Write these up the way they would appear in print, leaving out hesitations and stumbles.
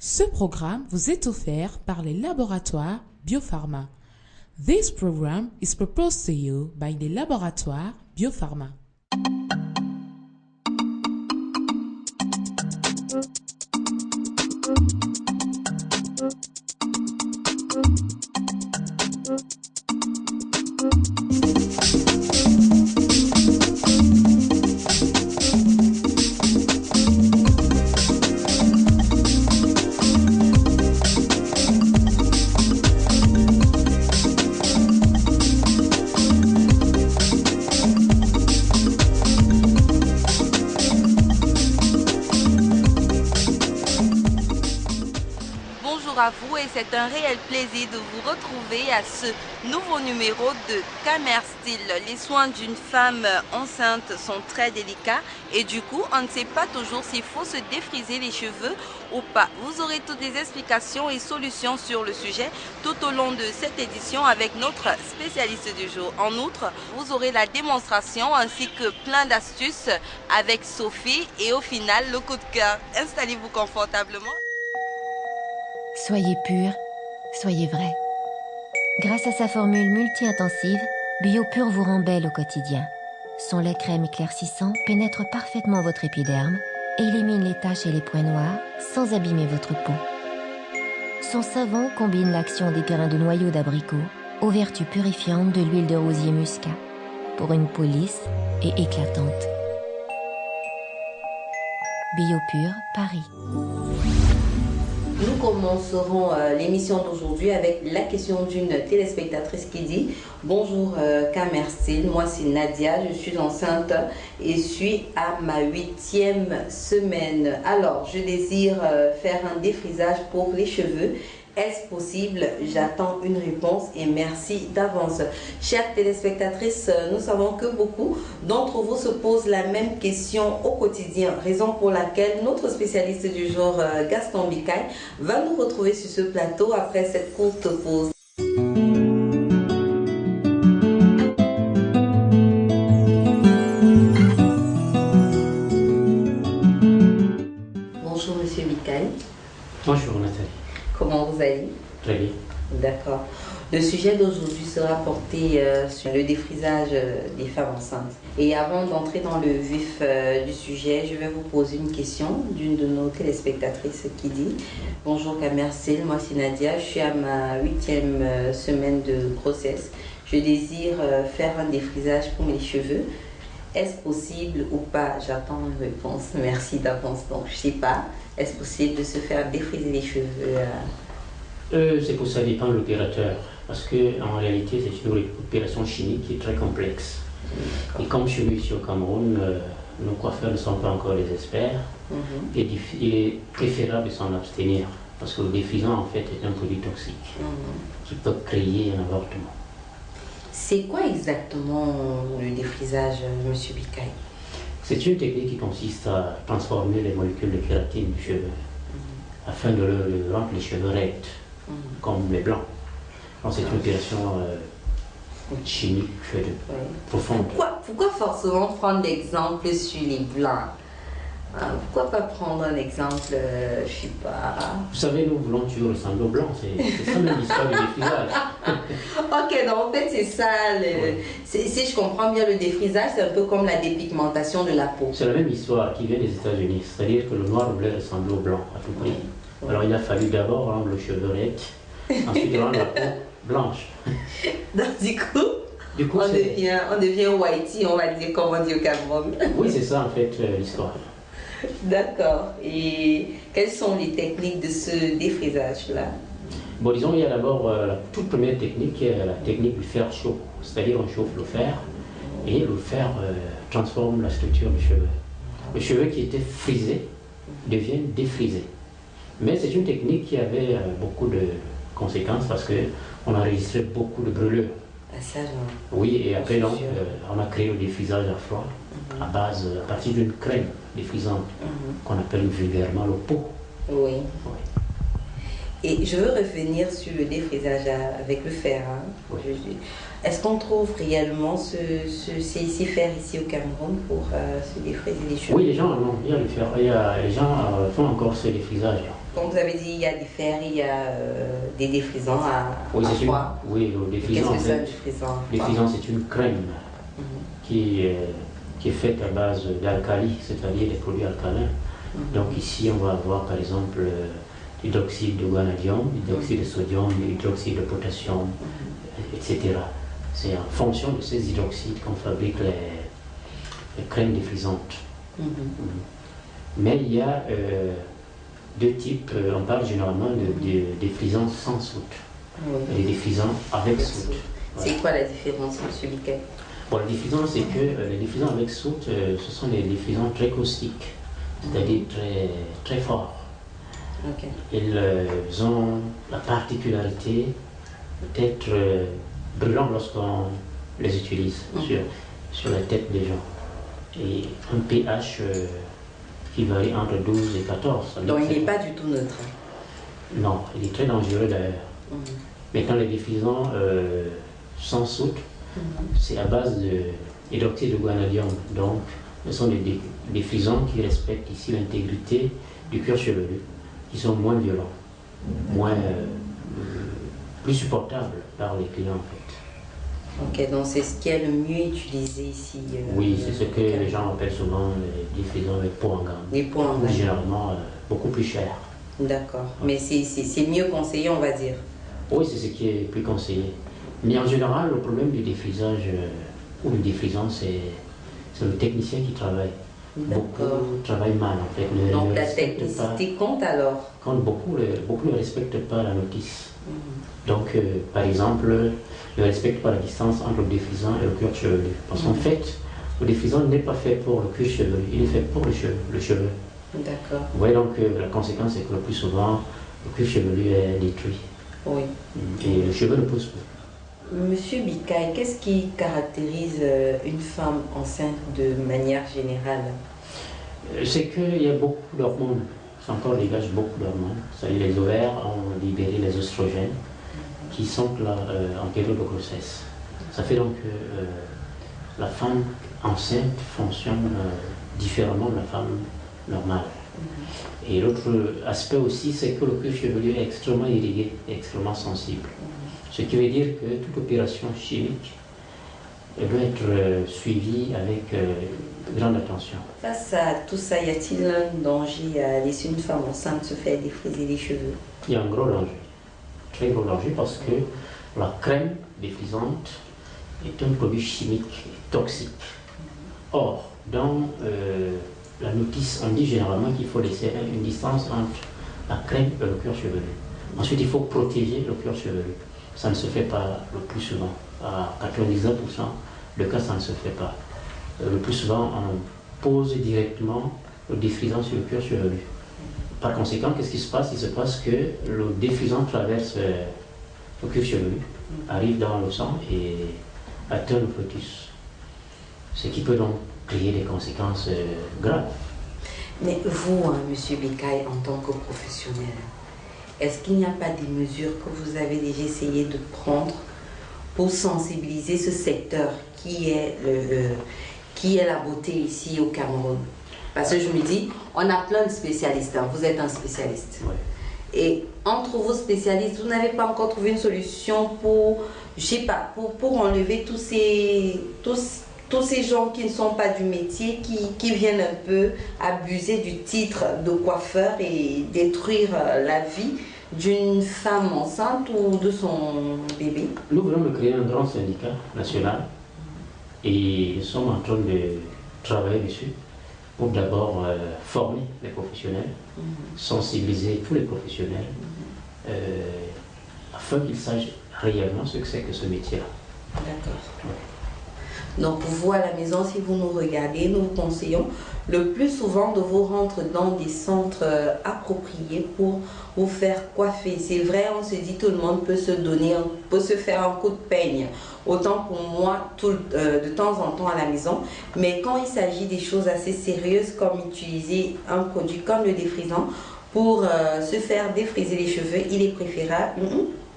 Ce programme vous est offert par les laboratoires Biopharma. This program is proposed to you by the laboratoire Biopharma. Bonjour à vous et c'est un réel plaisir de vous retrouver à ce nouveau numéro de Camer Style. Les soins d'une femme enceinte sont très délicats et du coup on ne sait pas toujours s'il faut se défriser les cheveux ou pas. Vous aurez toutes les explications et solutions sur le sujet tout au long de cette édition avec notre spécialiste du jour. En outre, vous aurez la démonstration ainsi que plein d'astuces avec Sophie et au final le coup de cœur. Installez-vous confortablement. Soyez pur, soyez vrai. Grâce à sa formule multi-intensive, BioPure vous rend belle au quotidien. Son lait crème éclaircissant pénètre parfaitement votre épiderme et élimine les taches et les points noirs sans abîmer votre peau. Son savon combine l'action des grains de noyau d'abricot aux vertus purifiantes de l'huile de rosier muscat pour une peau lisse et éclatante. BioPure, Paris. Nous commencerons l'émission d'aujourd'hui avec la question d'une téléspectatrice qui dit « Bonjour Camer Style, moi c'est Nadia, je suis enceinte et suis à ma 8e semaine. Alors, je désire faire un défrisage pour les cheveux. Est-ce possible? J'attends une réponse et merci d'avance. » Chères téléspectatrices, nous savons que beaucoup d'entre vous se posent la même question au quotidien, raison pour laquelle notre spécialiste du jour, Gaston Bikaï, va nous retrouver sur ce plateau après cette courte pause. Bonjour Monsieur Bikaï. Bonjour Nathalie. Comment vous allez? Très bien. D'accord. Le sujet d'aujourd'hui sera porté sur le défrisage des femmes enceintes. Et avant d'entrer dans le vif du sujet, je vais vous poser une question d'une de nos téléspectatrices qui dit « Bonjour Camer Style, moi c'est Nadia, je suis à ma 8e semaine de grossesse. Je désire faire un défrisage pour mes cheveux. Est-ce possible ou pas? J'attends une réponse. Merci d'avance. Donc je ne sais pas. Est-ce possible de se faire défriser les cheveux C'est pour ça dépend de l'opérateur. Parce qu'en réalité, c'est une opération chimique qui est très complexe. Et comme chez nous ici au Cameroun, nos coiffeurs ne sont pas encore des experts, il est préférable de s'en abstenir. Parce que le défrisant, en fait, est un produit toxique qui peut créer un avortement. C'est quoi exactement le défrisage, Monsieur Bikaï? C'est une technique qui consiste à transformer les molécules de kératine du cheveu afin de rendre les cheveux raides, comme les blancs. Donc c'est une opération chimique profonde. Pourquoi forcément prendre l'exemple sur les blancs? Pourquoi pas prendre un exemple, je sais pas... Vous savez, nous voulons toujours ressembler aux blancs, c'est ça même l'histoire du défrisage. Ok, donc en fait c'est ça, si je comprends bien, le défrisage c'est un peu comme la dépigmentation de la peau. C'est la même histoire qui vient des États-Unis, c'est-à-dire que le noir voulait ressembler au blanc à tout prix. Alors il a fallu d'abord rendre le cheveu raide, ensuite rendre la peau blanche. Donc du coup on devient whitey, on va dire, comme on dit au Cameroun. Oui, c'est ça en fait l'histoire. D'accord. Et quelles sont les techniques de ce défrisage-là? Bon, disons, il y a d'abord la toute première technique qui est la technique du fer chaud. C'est-à-dire on chauffe le fer et le fer transforme la structure du cheveu. Le cheveu qui était frisé devient défrisé. Mais c'est une technique qui avait beaucoup de conséquences parce qu'on enregistrait beaucoup de brûlures. Ah, ça, oui, et après donc, on a créé le défrisage à froid à partir d'une crème défrisante qu'on appelle vulgairement le pot. Oui. Et je veux revenir sur le défrisage avec le fer. Oui. Est-ce qu'on trouve réellement ces fers ici au Cameroun pour se défriser les cheveux? Oui, les gens en ont bien le fer. Les gens font encore ce défrisage. Comme vous avez dit, il y a des fers, il y a des défrisants Oui, à c'est froid. oui, le défrisant. Qu'est-ce que c'est un défrisant? Défrisant, c'est une crème qui est faite à base d'alcali, c'est-à-dire des produits alcalins. Donc ici, on va avoir par exemple l'hydroxyde de guanadium, l'hydroxyde de sodium, l'hydroxyde de potassium, etc. C'est en fonction de ces hydroxydes qu'on fabrique les crèmes défrisantes. Mais il y a deux types, on parle généralement de défrisants sans soude et des défrisants avec soude. C'est quoi la différence, M. Biquet? Bon, la différence, c'est que les défrisants avec soude, ce sont des défrisants très caustiques, c'est-à-dire très, très forts. Ils ont la particularité d'être brûlants lorsqu'on les utilise sur la tête des gens. Et un pH qui varie entre 12 et 14. Donc il n'est pas du tout neutre. Non, il est très dangereux d'ailleurs. Maintenant, les défrisants sans soude, c'est à base d'hydroxyde de guanadium. Donc, ce sont des défrisants qui respectent ici l'intégrité du cuir chevelu, qui sont moins violents, plus supportables par les clients en fait. Ok, donc c'est ce qui est le mieux utilisé ici. Oui, c'est ce que les gens appellent souvent les défrisants avec peau en gamme. Les peaux en gamme. Généralement beaucoup plus cher. D'accord, mais c'est mieux conseillé, on va dire. Oui, c'est ce qui est plus conseillé. Mais en général, le problème du défrisage ou du défrisant, c'est le technicien qui travaille. Beaucoup travaillent mal en fait. Donc la technicité compte alors? Compte beaucoup, beaucoup ne respectent pas la notice. Donc par exemple, ne respectent pas la distance entre le défrisant et le cuir chevelu. Parce qu'en fait, le défrisant n'est pas fait pour le cuir chevelu, il est fait pour le cheveu. D'accord. Vous voyez donc la conséquence c'est que le plus souvent, le cuir chevelu est détruit. Oui. Et le cheveu ne pousse pas. Monsieur Biquet, qu'est-ce qui caractérise une femme enceinte de manière générale? C'est qu'il y a beaucoup d'hormones. Ça encore dégage beaucoup d'hormones. Les ovaires ont libéré les oestrogènes qui sont là en période de grossesse. Ça fait donc que la femme enceinte fonctionne différemment de la femme normale. Et l'autre aspect aussi, c'est que le cuir chevelu est extrêmement irrigué, extrêmement sensible. Ce qui veut dire que toute opération chimique doit être suivie avec grande attention. Face à tout ça, y a-t-il un danger à laisser une femme enceinte se faire défriser les cheveux? Il y a un gros danger, très gros danger, parce que la crème défrisante est un produit chimique toxique. Or, dans la notice, on dit généralement qu'il faut laisser une distance entre la crème et le cuir chevelu. Ensuite, il faut protéger le cuir chevelu. Ça ne se fait pas le plus souvent. À 99% de cas, ça ne se fait pas. Le plus souvent, on pose directement le défrisant sur le cuir chevelu. Par conséquent, qu'est-ce qui se passe? Il se passe que le défrisant traverse le cuir chevelu, arrive dans le sang et atteint le fœtus. Ce qui peut donc créer des conséquences graves. Mais vous, Monsieur Biquet, en tant que professionnel, est-ce qu'il n'y a pas des mesures que vous avez déjà essayé de prendre pour sensibiliser ce secteur qui est la beauté ici au Cameroun? Parce que je me dis, on a plein de spécialistes, hein. Vous êtes un spécialiste. Ouais. Et entre vos spécialistes, vous n'avez pas encore trouvé une solution pour, je sais pas, pour enlever tous ces gens qui ne sont pas du métier, qui viennent un peu abuser du titre de coiffeur et détruire la vie d'une femme enceinte ou de son bébé? Nous venons de créer un grand syndicat national et nous sommes en train de travailler dessus pour d'abord former les professionnels, sensibiliser tous les professionnels afin qu'ils sachent réellement ce que c'est que ce métier-là. D'accord. Donc vous à la maison, si vous nous regardez, nous vous conseillons le plus souvent de vous rendre dans des centres appropriés pour vous faire coiffer. C'est vrai, on se dit tout le monde peut se donner, peut se faire un coup de peigne. Autant pour moi, de temps en temps à la maison. Mais quand il s'agit des choses assez sérieuses, comme utiliser un produit comme le défrisant, pour se faire défriser les cheveux, il est préférable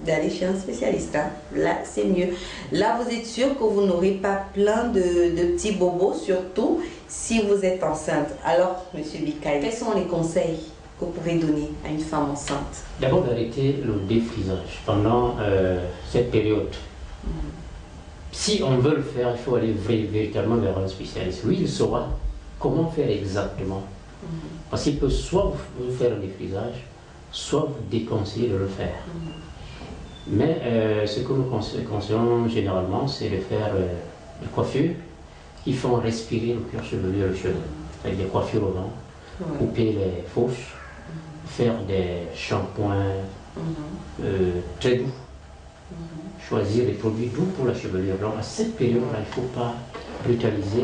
d'aller chez un spécialiste. Hein. Là, c'est mieux. Là, vous êtes sûr que vous n'aurez pas plein de petits bobos, surtout si vous êtes enceinte. Alors, Monsieur Biquet, quels sont les conseils que vous pouvez donner à une femme enceinte? D'abord d'arrêter le défrisage pendant cette période. Si on veut le faire, il faut aller véritablement vers un spécialiste. Lui, il saura comment faire exactement. Parce qu'il peut soit vous faire un défrisage, soit vous déconseiller de le faire. Mais ce que nous conseillons généralement, c'est de faire des coiffures qui font respirer le cuir chevelu et le cheveu. Avec des coiffures au vent, couper les fausses, faire des shampoings très doux. Choisir des produits doux pour la chevelure. Donc à cette période-là, il ne faut pas brutaliser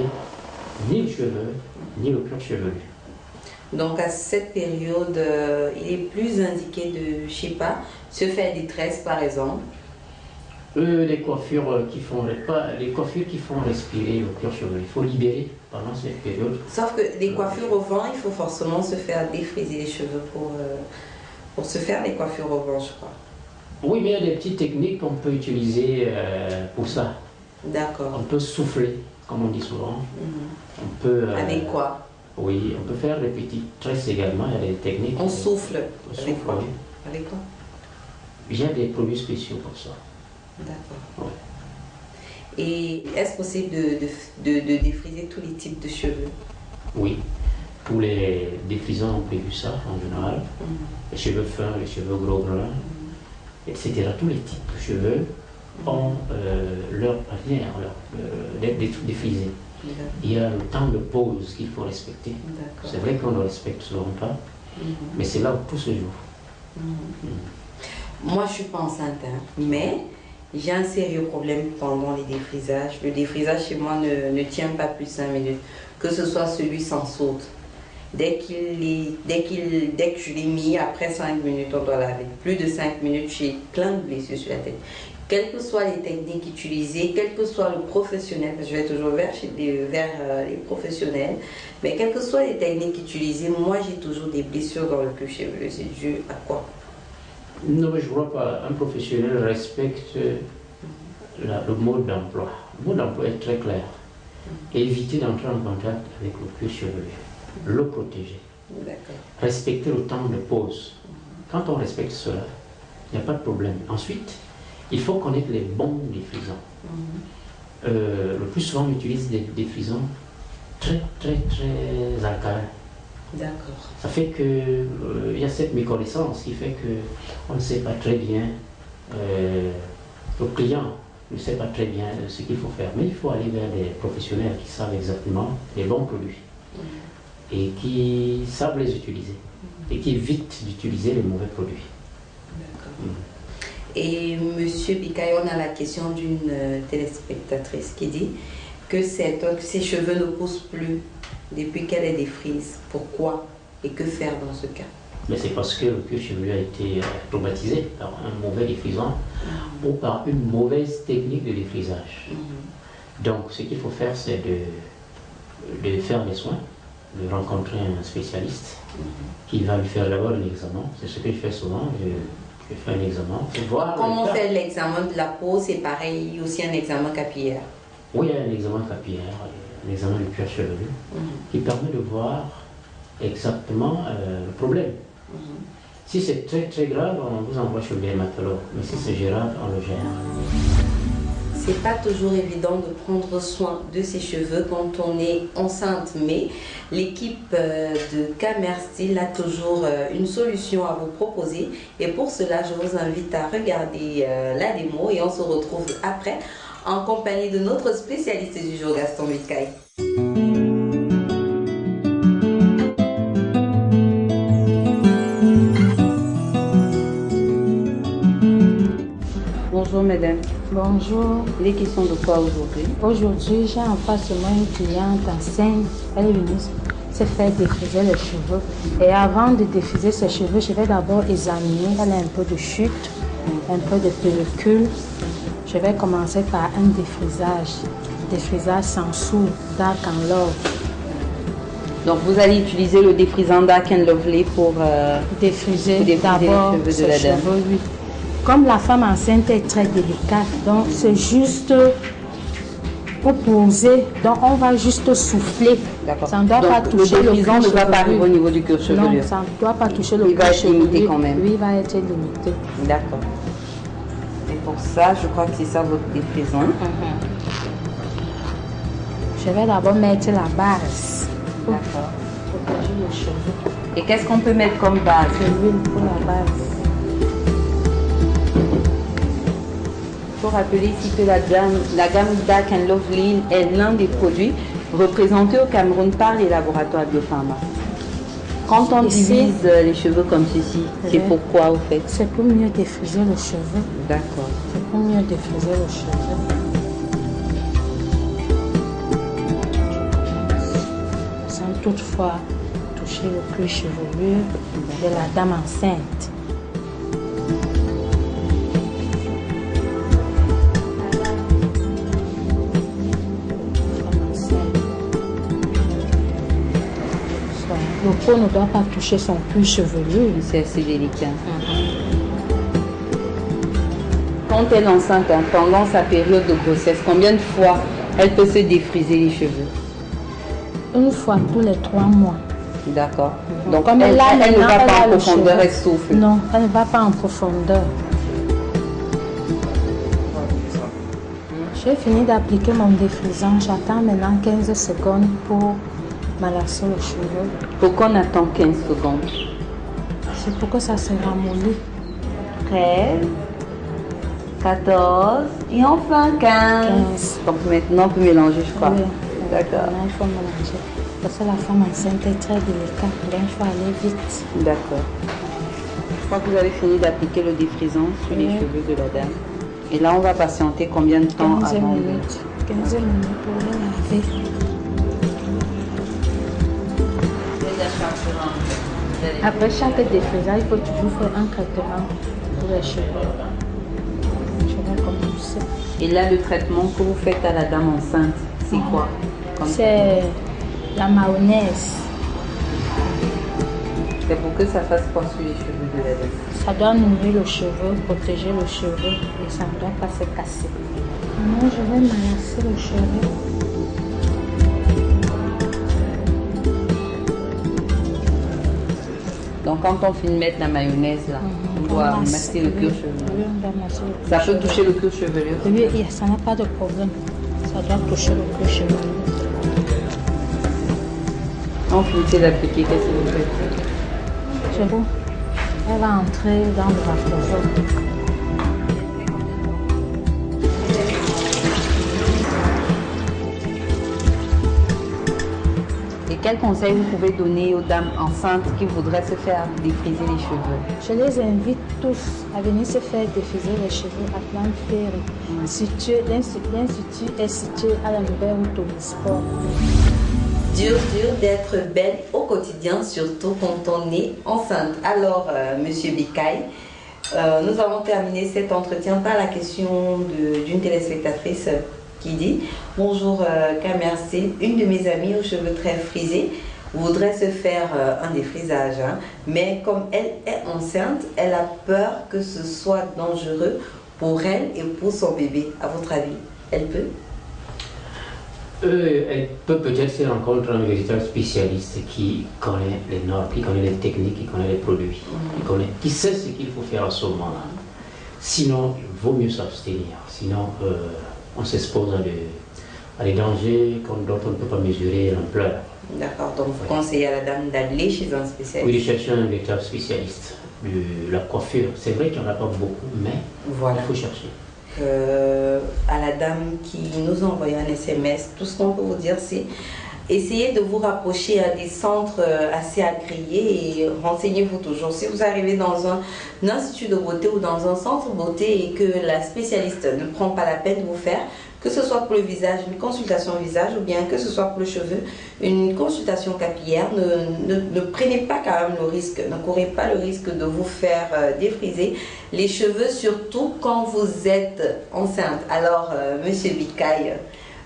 ni le cheveu, ni le cuir chevelu. Donc à cette période, il est plus indiqué de, je sais pas, se faire des tresses par exemple. Les coiffures qui font respirer le cuir chevelu. Il faut libérer pendant cette période. Sauf que les coiffures au vent, il faut forcément se faire défriser les cheveux pour se faire les coiffures au vent, je crois. Oui, mais il y a des petites techniques qu'on peut utiliser pour ça. D'accord. On peut souffler, comme on dit souvent. On peut, avec quoi? Oui, on peut faire des petites tresses également. Il y a des techniques. On souffle. Avec quoi? Oui. Avec quoi? Il y a des produits spéciaux pour ça. D'accord. Ouais. Et est-ce possible de défriser tous les types de cheveux? Oui. Tous les défrisants ont prévu ça en général. Les cheveux fins, les cheveux gros bruns, etc. Tous les types de cheveux ont leur manière d'être défrisés. Il y a le temps de pause qu'il faut respecter. C'est vrai qu'on ne le respecte souvent pas, mais c'est là où tout se joue. Moi, je ne suis pas enceinte, hein, mais j'ai un sérieux problème pendant les défrisages. Le défrisage chez moi ne tient pas plus de 5 minutes, que ce soit celui sans saute. Dès que je l'ai mis, après 5 minutes, on doit laver. Plus de 5 minutes, j'ai plein de blessures sur la tête. Quelles que soient les techniques utilisées, quel que soit le professionnel, parce que je vais toujours vers les professionnels, mais quelles que soient les techniques utilisées, moi j'ai toujours des blessures dans le cuir chevelu. C'est dû à quoi? Non, mais je ne vois pas. Un professionnel respecte le mode d'emploi. Le mode d'emploi est très clair. Éviter d'entrer en contact avec le cuir chevelu. Le protéger. Respecter le temps de pause. Quand on respecte cela, il n'y a pas de problème. Ensuite, il faut connaître les bons défrisants. Le plus souvent, on utilise des défrisants très alcalins. D'accord. Ça fait que il y a cette méconnaissance qui fait que on ne sait pas très bien, le client ne sait pas très bien ce qu'il faut faire. Mais il faut aller vers des professionnels qui savent exactement les bons produits et qui savent les utiliser et qui évitent d'utiliser les mauvais produits. D'accord. Et Monsieur Bikaï, on a la question d'une téléspectatrice qui dit que ses cheveux ne poussent plus depuis qu'elle est défrise. Pourquoi et que faire dans ce cas? Mais c'est parce que le cuir chevelu a été traumatisé par un mauvais défrisant ou par une mauvaise technique de défrisage. Donc ce qu'il faut faire, c'est de faire des soins, de rencontrer un spécialiste qui va lui faire d'abord un examen. C'est ce que je fais souvent. Je fais un examen. Comment on fait l'examen de la peau? C'est pareil, il y a aussi un examen capillaire. Oui, il y a un examen capillaire, un examen du cuir chevelu, qui permet de voir exactement le problème. Si c'est très grave, on vous envoie chez le dermatologue. Mais si c'est gérable, on le gère. C'est pas toujours évident de prendre soin de ses cheveux quand on est enceinte, mais l'équipe de Camerstyle a toujours une solution à vous proposer. Et pour cela, je vous invite à regarder la démo et on se retrouve après en compagnie de notre spécialiste du jour, Gaston Bikaï. Bonjour mesdames. Bonjour. Les questions de quoi aujourd'hui? Aujourd'hui, j'ai en face de moi une cliente enceinte. Elle est venue se faire défriser les cheveux. Et avant de défriser ses cheveux, je vais d'abord examiner. Elle a un peu de chute, un peu de pellicule. Je vais commencer par un défrisage sans sou, Dark and Love. Donc vous allez utiliser le défrisant Dark and Lovely pour défriser les d'abord cheveux de ses la dame. cheveux, oui. Comme la femme enceinte est très délicate, donc c'est juste pour poser, donc on va juste souffler. D'accord. Ça ne doit Donc, pas toucher le défrisant ne va pas arriver au niveau du cuir chevelu. Non, ça ne doit pas toucher le Il va cuir être limité chevelu. quand même. Oui, il va être limité. D'accord. Et pour ça, je crois que c'est ça votre défrisant. Je vais d'abord mettre la base pour D'accord. protéger le cheveu. Et qu'est-ce qu'on peut mettre comme base? De l'huile pour la base. Il faut rappeler ici que la gamme Dark and Lovely est l'un des produits représentés au Cameroun par les laboratoires Biopharma. Quand on Ici, divise les cheveux comme ceci, c'est oui. pourquoi au fait? C'est pour mieux défriser le cheveu. D'accord. C'est pour mieux défriser le cheveu. Sans toutefois toucher le cuir chevelu de la dame enceinte. Le pot ne doit pas toucher son cuir chevelu. C'est assez délicat. Quand elle est enceinte, pendant sa période de grossesse, combien de fois elle peut se défriser les cheveux? Une fois tous les 3 mois. D'accord. Donc Comme elle, là, elle ne maintenant, va elle pas a en le profondeur, cheveu. elle souffle. Non, elle ne va pas en profondeur. J'ai fini d'appliquer mon défrisant. J'attends maintenant 15 secondes pour m'alasser le cheveu. Pourquoi on attend 15 secondes? C'est pour que ça se ramollit. 13, 14 et enfin 15. 15. Donc maintenant on peut mélanger, je crois. Oui. D'accord. Maintenant, il faut mélanger. Parce que la femme enceinte est très délicate. Donc, il faut aller vite. D'accord. Je crois que vous avez fini d'appliquer le défrisant sur les Oui. cheveux de la dame. Et là, on va patienter combien de temps 15 avant minutes. 15 minutes pour le laver. Après chaque défrisage, il faut toujours faire un traitement pour les cheveux. Je vais commencer. Et là, le traitement que vous faites à la dame enceinte, c'est quoi? Comme C'est la mayonnaise. C'est pour que ça fasse quoi sur les cheveux de la dame? Ça doit nourrir le cheveu, protéger le cheveu et ça ne doit pas se casser. Maintenant, je vais m'alasser le cheveu. Donc quand on finit de mettre la mayonnaise là, on doit masser le cuir chevelu. Oui, on doit masser le cuir Ça peut chevelu. toucher le cuir chevelu. Oui, ça n'a pas de problème. Ça doit toucher le cuir chevelu. On finit d'appliquer, qu'est-ce que vous faites? C'est bon. Elle va entrer dans le vapeur. Et quels conseils vous pouvez donner aux dames enceintes qui voudraient se faire défriser les cheveux? Je les invite tous à venir se faire défriser les cheveux à Plante Ferry. L'institut est situé à la nouvelle route au sport. Dur d'être belle au quotidien, surtout quand on est enceinte. Alors, Monsieur Bikaï, nous avons terminé cet entretien par la question d'une téléspectatrice qui dit « Bonjour Kamersil, une de mes amies aux cheveux très frisés voudrait se faire un défrisage, hein, mais comme elle est enceinte, elle a peur que ce soit dangereux pour elle et pour son bébé. À votre avis, elle peut ?» Elle peut peut-être se rencontrer un véritable spécialiste qui connaît les normes, qui connaît les techniques, qui connaît les produits, qui sait ce qu'il faut faire à ce moment-là. Sinon, il vaut mieux s'abstenir. Sinon, on s'expose à des dangers dont on ne peut pas mesurer l'ampleur. D'accord, donc vous conseillez à la dame d'aller chez un spécialiste. Oui, de chercher un véritable spécialiste. La coiffure, c'est vrai qu'il n'y en a pas beaucoup, mais voilà. il faut chercher. À la dame qui nous a envoyé un SMS, tout ce qu'on peut vous dire, c'est essayez de vous rapprocher à des centres assez agréés et renseignez-vous toujours. Si vous arrivez dans un institut de beauté ou dans un centre beauté et que la spécialiste ne prend pas la peine de vous faire, que ce soit pour le visage, une consultation visage, ou bien que ce soit pour le cheveu, une consultation capillaire, ne prenez pas quand même le risque, ne courez pas le risque de vous faire défriser les cheveux, surtout quand vous êtes enceinte. Alors, Monsieur Bikaï,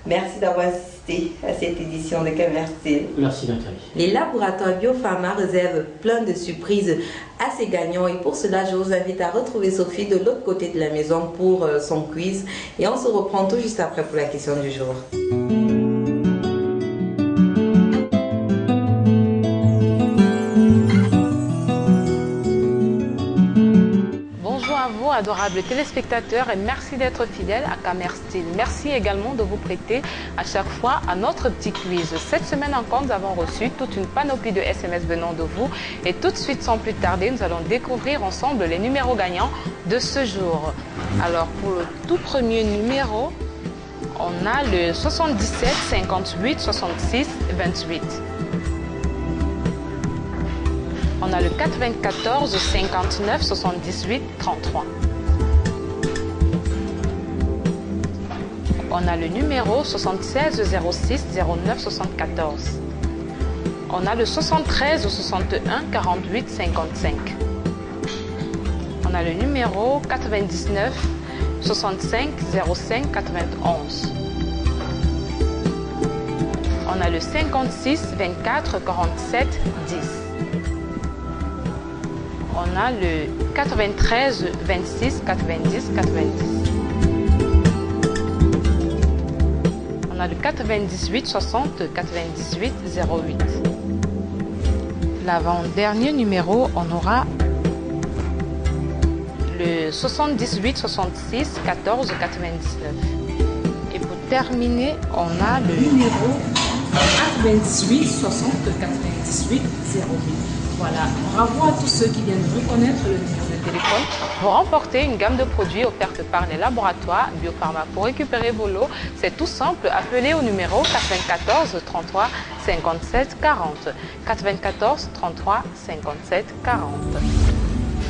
merci d'avoir assisté assisté à cette édition de Camersil. Merci Nathalie. Les laboratoires Biopharma réservent plein de surprises à ses gagnants et pour cela, je vous invite à retrouver Sophie de l'autre côté de la maison pour son quiz et on se reprend tout juste après pour la question du jour. Adorables téléspectateurs et merci d'être fidèles à Camersil. Merci également de vous prêter à chaque fois à notre petit quiz. Cette semaine encore, nous avons reçu toute une panoplie de SMS venant de vous et tout de suite, sans plus tarder, nous allons découvrir ensemble les numéros gagnants de ce jour. Alors, pour le tout premier numéro, on a le 77 58 66 28. On a le 94 59 78 33. On a le numéro 76 06 09 74. On a le 73 61 48 55. On a le numéro 99 65 05 91. On a le 56 24 47 10. On a le 93 26 90 90. On a le 98 60 98 08. L'avant-dernier numéro, on aura le 78 66 14 99. Et pour terminer, on a le numéro 98 60 98 08. Voilà, bravo à tous ceux qui viennent de reconnaître le numéro de téléphone pour remporter une gamme de produits offertes par les laboratoires Biopharma. Pour récupérer vos lots, c'est tout simple, appelez au numéro 94 33 57 40. 94 33 57 40.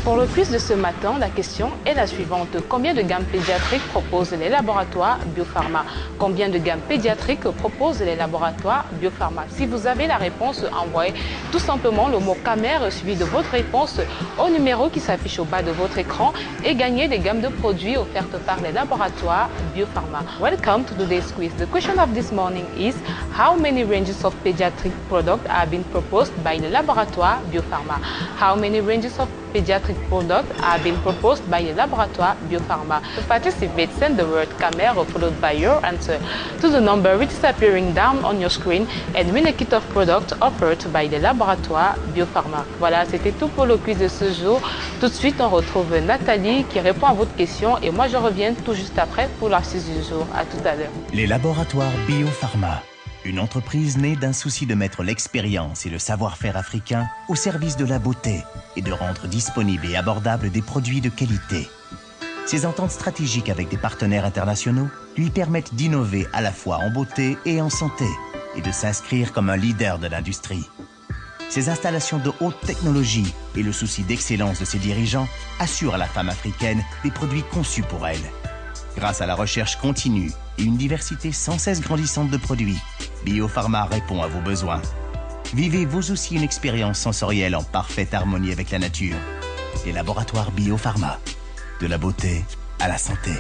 Pour le quiz de ce matin, la question est la suivante. Combien de gammes pédiatriques proposent les laboratoires Biopharma? Combien de gammes pédiatriques proposent les laboratoires Biopharma? Si vous avez la réponse, envoyez tout simplement le mot CAMER suivi de votre réponse au numéro qui s'affiche au bas de votre écran et gagnez des gammes de produits offertes par les laboratoires Biopharma. Welcome to today's quiz. The question of this morning is how many ranges of pediatric products are being proposed by the laboratoire Biopharma? How many ranges of pediatric products are being proposed by the laboratoire Biopharma? To participate, send the word CAMER followed by your answer to the number which is appearing down on your screen and win a kit of products offered by the laboratoire Biopharma. Voilà, c'était tout pour le quiz de ce jour. Tout de suite, on retrouve Nathalie qui répond à votre question et moi je reviens tout juste après pour l'astuce du jour. À tout à l'heure. Les laboratoires Biopharma. Une entreprise née d'un souci de mettre l'expérience et le savoir-faire africain au service de la beauté et de rendre disponibles et abordables des produits de qualité. Ses ententes stratégiques avec des partenaires internationaux lui permettent d'innover à la fois en beauté et en santé et de s'inscrire comme un leader de l'industrie. Ses installations de haute technologie et le souci d'excellence de ses dirigeants assurent à la femme africaine des produits conçus pour elle. Grâce à la recherche continue et une diversité sans cesse grandissante de produits, Biopharma répond à vos besoins. Vivez vous aussi une expérience sensorielle en parfaite harmonie avec la nature. Les laboratoires Biopharma. De la beauté à la santé.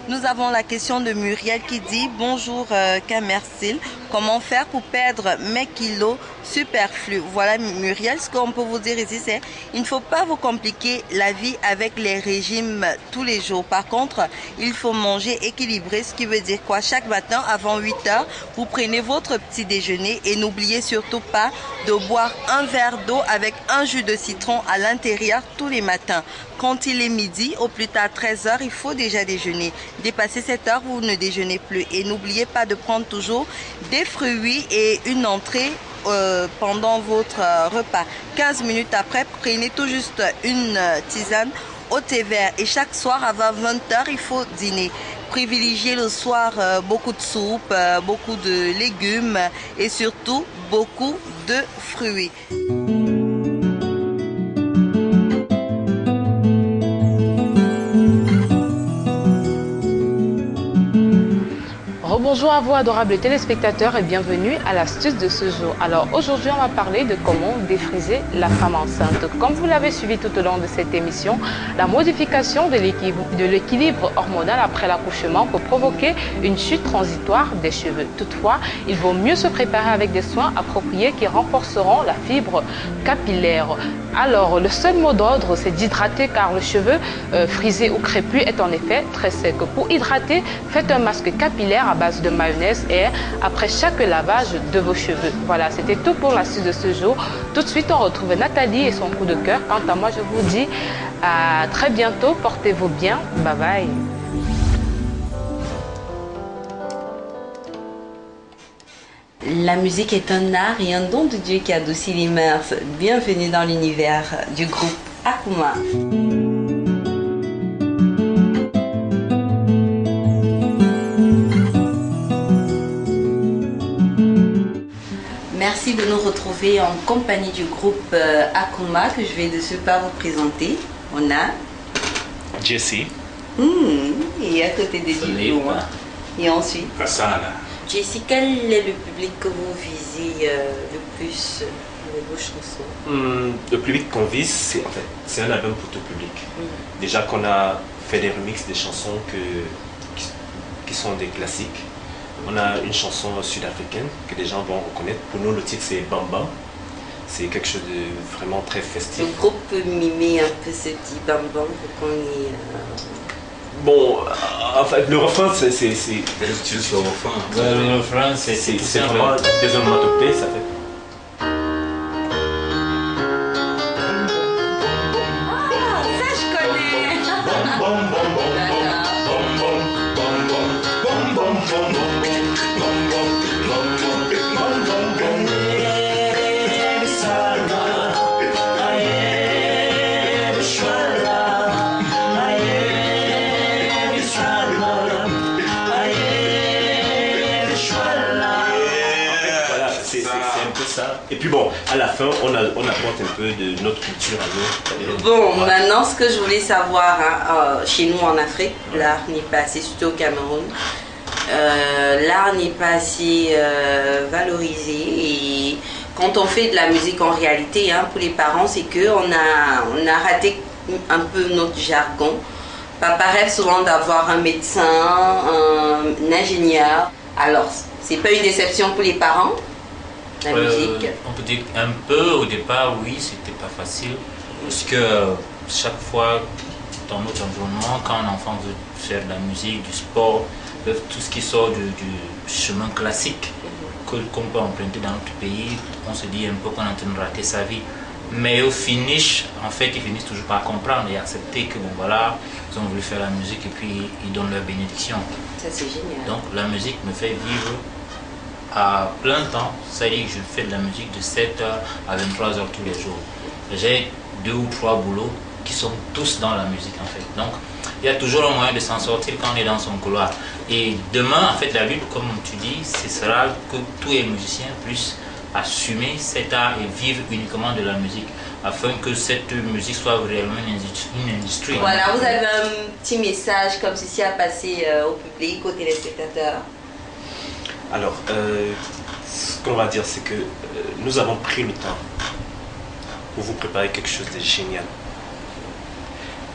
Nous avons la question de Muriel qui dit « Bonjour Camersil, comment faire pour perdre mes kilos superflus ?» Voilà Muriel, ce qu'on peut vous dire ici c'est il ne faut pas vous compliquer la vie avec les régimes tous les jours. Par contre, il faut manger équilibré, ce qui veut dire quoi? Chaque matin avant 8 heures, vous prenez votre petit déjeuner et n'oubliez surtout pas de boire un verre d'eau avec un jus de citron à l'intérieur tous les matins. Quand il est midi, au plus tard 13 heures, il faut déjà déjeuner. Dépassez cette heure, vous ne déjeunez plus. Et n'oubliez pas de prendre toujours des fruits et une entrée pendant votre repas. 15 minutes après, prenez tout juste une tisane au thé vert. Et chaque soir, avant 20 heures, il faut dîner. Privilégiez le soir beaucoup de soupe, beaucoup de légumes et surtout beaucoup de fruits. Bonjour à vous adorables téléspectateurs et bienvenue à l'astuce de ce jour. Alors aujourd'hui on va parler de comment défriser la femme enceinte. Comme vous l'avez suivi tout au long de cette émission, la modification de l'équilibre hormonal après l'accouchement peut provoquer une chute transitoire des cheveux. Toutefois, il vaut mieux se préparer avec des soins appropriés qui renforceront la fibre capillaire. Alors le seul mot d'ordre c'est d'hydrater car le cheveu frisé ou crépus est en effet très sec. Pour hydrater, faites un masque capillaire à base de mayonnaise et après chaque lavage de vos cheveux. Voilà, c'était tout pour l'astuce de ce jour. Tout de suite, on retrouve Nathalie et son coup de cœur. Quant à moi, je vous dis à très bientôt. Portez-vous bien. Bye bye. La musique est un art et un don de Dieu qui adoucit les mœurs. Bienvenue dans l'univers du groupe Akuma. Merci de nous retrouver en compagnie du groupe Akuma que je vais de ce pas vous présenter. On a Jesse. Et à côté de Dieu. Et ensuite Hassan. Jesse, quel est le public que vous visez le plus avec vos chansons? Le public qu'on vise, c'est un album pour tout public. Déjà qu'on a fait des remixes des chansons qui sont des classiques. On a une chanson sud-africaine que les gens vont reconnaître. Pour nous, le titre c'est Bam Bam. C'est quelque chose de vraiment très festif. Le groupe peut mimer un peu ce petit Bam Bam pour qu'on y... Bon, en fait, le refrain, c'est... Le refrain, c'est vraiment des onomatopées, ça fait... Et puis bon, à la fin, on apporte un peu de notre culture à nous. Bon, maintenant, ce que je voulais savoir, chez nous en Afrique, l'art n'est pas assez, surtout au Cameroun, l'art n'est pas assez valorisé. Et quand on fait de la musique en réalité, pour les parents, c'est qu'on a raté un peu notre jargon. Papa rêve souvent d'avoir un médecin, un ingénieur. Alors, c'est pas une déception pour les parents? La musique. On peut dire un peu au départ, oui, c'était pas facile parce que chaque fois dans notre environnement, quand un enfant veut faire de la musique, du sport, tout ce qui sort du chemin classique qu'on peut emprunter dans notre pays, on se dit un peu qu'on est en train de rater sa vie. Mais au finish, en fait, ils finissent toujours par comprendre et accepter que bon voilà, ils ont voulu faire la musique et puis ils donnent leur bénédiction. Ça c'est génial. Donc la musique me fait vivre à plein temps, c'est-à-dire que je fais de la musique de 7h à 23h tous les jours. J'ai 2 ou 3 boulots qui sont tous dans la musique en fait. Donc il y a toujours un moyen de s'en sortir quand on est dans son couloir. Et demain, en fait, la lutte, comme tu dis, ce sera que tous les musiciens puissent assumer cet art et vivre uniquement de la musique afin que cette musique soit réellement une industrie. Voilà, vous avez un petit message comme ceci à passer au public, aux téléspectateurs. Alors, ce qu'on va dire, c'est que nous avons pris le temps pour vous préparer quelque chose de génial.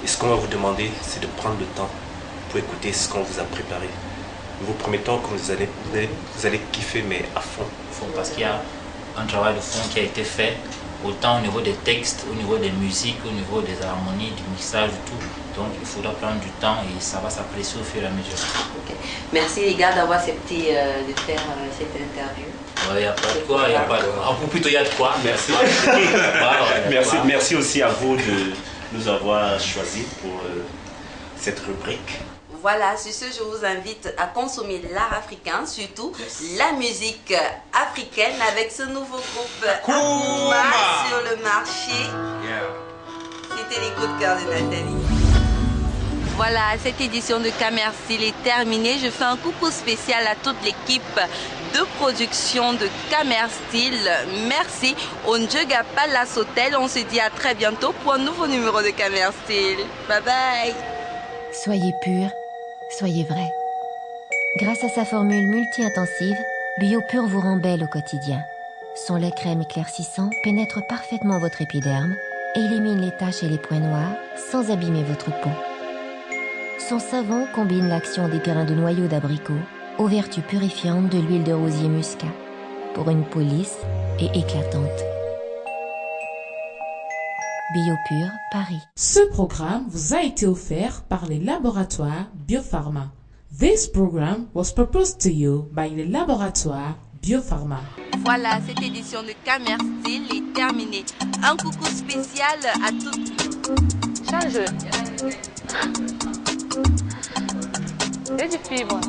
Et ce qu'on va vous demander, c'est de prendre le temps pour écouter ce qu'on vous a préparé. Nous vous promettons que vous allez kiffer, mais à fond. Parce qu'il y a un travail de fond qui a été fait, autant au niveau des textes, au niveau des musiques, au niveau des harmonies, du mixage, du tout. Donc il faudra prendre du temps et ça va s'apprécier au fur et à mesure. Okay. Merci les gars d'avoir accepté de faire cette interview. Il n'y a pas de quoi, il n'y a pas de quoi. Ou plutôt il y a de quoi. Merci. Voilà, merci aussi à vous de nous avoir choisis pour cette rubrique. Voilà, sur ce, je vous invite à consommer l'art africain, surtout la musique africaine avec ce nouveau groupe Akuma sur le marché. C'était les coups de cœur de Nathalie. Voilà, cette édition de Camerstyle est terminée. Je fais un coucou spécial à toute l'équipe de production de Camerstyle. Merci au Njega Palace Hotel. On se dit à très bientôt pour un nouveau numéro de Camerstyle. Bye bye. Soyez purs, soyez vrais. Grâce à sa formule multi-intensive, BioPure vous rend belle au quotidien. Son lait crème éclaircissant pénètre parfaitement votre épiderme et élimine les taches et les points noirs sans abîmer votre peau. Son savon combine l'action des grains de noyau d'abricot aux vertus purifiantes de l'huile de rosier muscat pour une peau lisse et éclatante. BioPure, Paris. Ce programme vous a été offert par les laboratoires Biopharma. This program was proposed to you by the laboratoire Biopharma. Voilà, cette édition de Camerstyle est terminée. Un coucou spécial à toutes. Change. C'est du fibre.